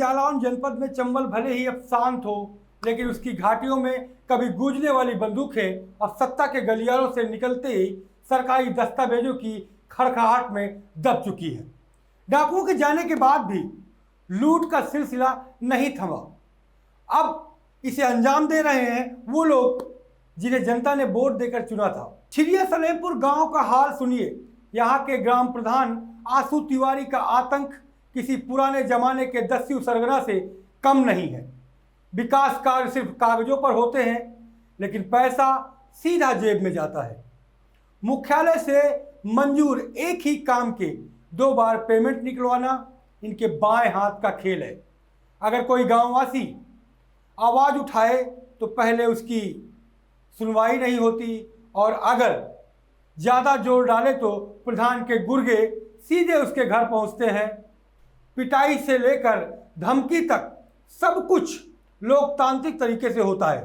जालौन जनपद में चंबल भले ही अब शांत हो, लेकिन उसकी घाटियों में कभी गूंजने वाली बंदूकें अब सत्ता के गलियारों से निकलते ही सरकारी दस्तावेजों की खड़खड़ाहट में दब चुकी है। डाकुओं के जाने के बाद भी लूट का सिलसिला नहीं थमा। अब इसे अंजाम दे रहे हैं वो लोग जिन्हें जनता ने वोट देकर चुना था। छिरिया सलेमपुर गांव का हाल सुनिए। यहाँ के ग्राम प्रधान आशु तिवारी का आतंक किसी पुराने जमाने के दस्यु सरगना से कम नहीं है। विकास कार्य सिर्फ कागजों पर होते हैं, लेकिन पैसा सीधा जेब में जाता है। मुख्यालय से मंजूर एक ही काम के 2 बार पेमेंट निकलवाना इनके बाएं हाथ का खेल है। अगर कोई गांववासी आवाज़ उठाए तो पहले उसकी सुनवाई नहीं होती, और अगर ज़्यादा जोर डाले तो प्रधान के गुर्गे सीधे उसके घर पहुंचते हैं। पिटाई से लेकर धमकी तक सब कुछ लोकतांत्रिक तरीके से होता है।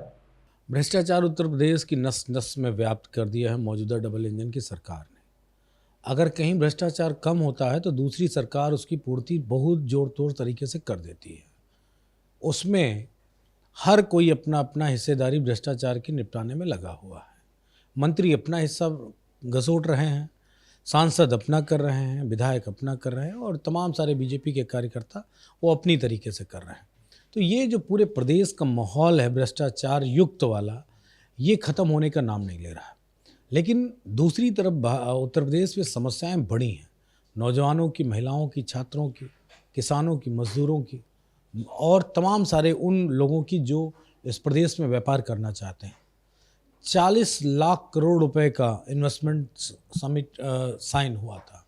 भ्रष्टाचार उत्तर प्रदेश की नस नस में व्याप्त कर दिया है मौजूदा डबल इंजन की सरकार ने। अगर कहीं भ्रष्टाचार कम होता है तो दूसरी सरकार उसकी पूर्ति बहुत जोर तोड़ तरीके से कर देती है। उसमें हर कोई अपना अपना हिस्सेदारी भ्रष्टाचार के निपटाने में लगा हुआ है। मंत्री अपना हिस्सा घसोट रहे हैं, सांसद अपना कर रहे हैं, विधायक अपना कर रहे हैं, और तमाम सारे बीजेपी के कार्यकर्ता वो अपनी तरीके से कर रहे हैं। तो ये जो पूरे प्रदेश का माहौल है भ्रष्टाचार युक्त वाला, ये ख़त्म होने का नाम नहीं ले रहा है। लेकिन दूसरी तरफ उत्तर प्रदेश में समस्याएं बड़ी हैं, नौजवानों की, महिलाओं की, छात्रों की, किसानों की, मजदूरों की, और तमाम सारे उन लोगों की जो इस प्रदेश में व्यापार करना चाहते हैं। 40 लाख करोड़ रुपए का इन्वेस्टमेंट समिट साइन हुआ था।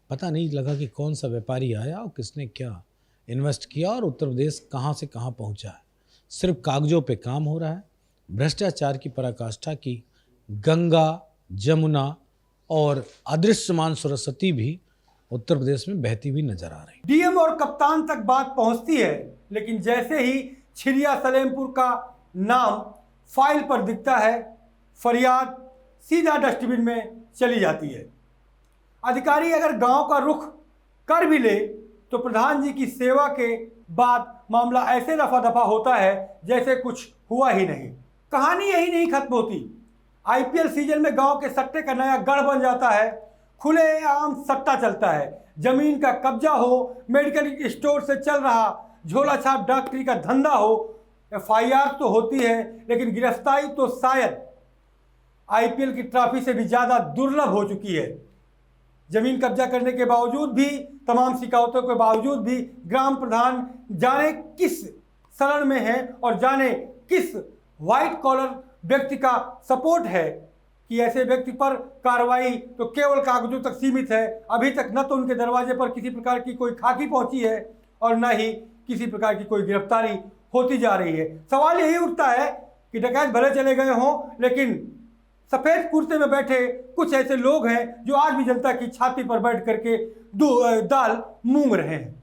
पता नहीं लगा कि कौन सा व्यापारी आया और किसने क्या इन्वेस्ट किया और उत्तर प्रदेश कहाँ से कहाँ पहुँचा है। सिर्फ कागजों पे काम हो रहा है। भ्रष्टाचार की पराकाष्ठा की गंगा, जमुना और अदृश्यमान सरस्वती भी उत्तर प्रदेश में बहती हुई नजर आ रही। डीएम और कप्तान तक बात पहुंचती है, लेकिन जैसे ही छिरिया सलेमपुर का नाम फाइल पर दिखता है, फरियाद सीधा डस्टबिन में चली जाती है। अधिकारी अगर गांव का रुख कर भी ले तो प्रधान जी की सेवा के बाद मामला ऐसे रफा दफा होता है जैसे कुछ हुआ ही नहीं। कहानी यही नहीं खत्म होती। आईपीएल सीजन में गांव के सट्टे का नया गढ़ बन जाता है। खुलेआम सट्टा चलता है। जमीन का कब्जा हो, मेडिकल स्टोर से चल रहा झोला छाप डॉक्टरी का धंधा हो, एफआईआर तो होती है, लेकिन गिरफ्तारी तो शायद आईपीएल की ट्रॉफी से भी ज़्यादा दुर्लभ हो चुकी है। जमीन कब्जा करने के बावजूद भी, तमाम शिकायतों के बावजूद भी ग्राम प्रधान जाने किस शरण में है और जाने किस व्हाइट कॉलर व्यक्ति का सपोर्ट है कि ऐसे व्यक्ति पर कार्रवाई तो केवल कागजों तक सीमित है। अभी तक न तो उनके दरवाजे पर किसी प्रकार की कोई खाकी पहुंची है और न ही किसी प्रकार की कोई गिरफ्तारी होती जा रही है। सवाल यही उठता है कि डकैत भले चले गए हों, लेकिन सफ़ेद कुर्ते में बैठे कुछ ऐसे लोग हैं जो आज भी जनता की छाती पर बैठ करके दाल मूंग रहे हैं।